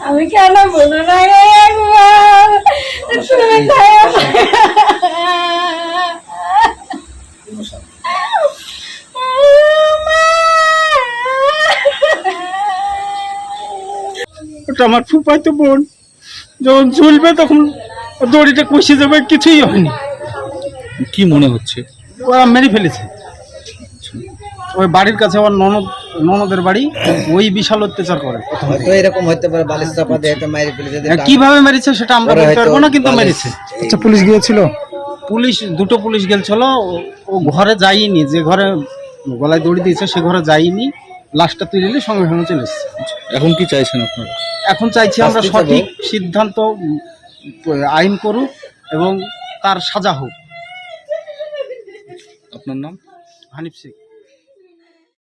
আমি কেন বলবো না রে একবার? তুমি ওটা আমার ফুফাইতো বোন, যখন ঝুলবে তখন দড়িটা কষে যাবে, কিছুই হয়নি। কি মনে হচ্ছে? ওরা মেরে ফেলেছে। ওই বাড়ির কাছে আমার ননদের বাড়ি, ওই বিশাল অত্যাচার করে। হয়তো এরকম হতে পারে, বালিশ চাপা দিয়ে হয়তো মাইরে ফেলেছে। কিভাবে মেরেছে সেটা আমরা বলতে পারবো না, কিন্তু মেরেছে। আচ্ছা, পুলিশ গিয়েছিল? দুটো পুলিশ গেছিল। ও ঘরে যায়নি, যে ঘরে গলায় দড়ি দিয়েছে সে ঘরে যায়নি। লাশটা তুলে নিয়ে সঙ্গে সঙ্গে চলে এসেছে। এখন কি চাইছেন আপনারা? এখন চাইছি আমরা সঠিক সিদ্ধান্ত, আইন করুক এবং তার সাজা হোক। আপনার নাম? হানিফ শেখ।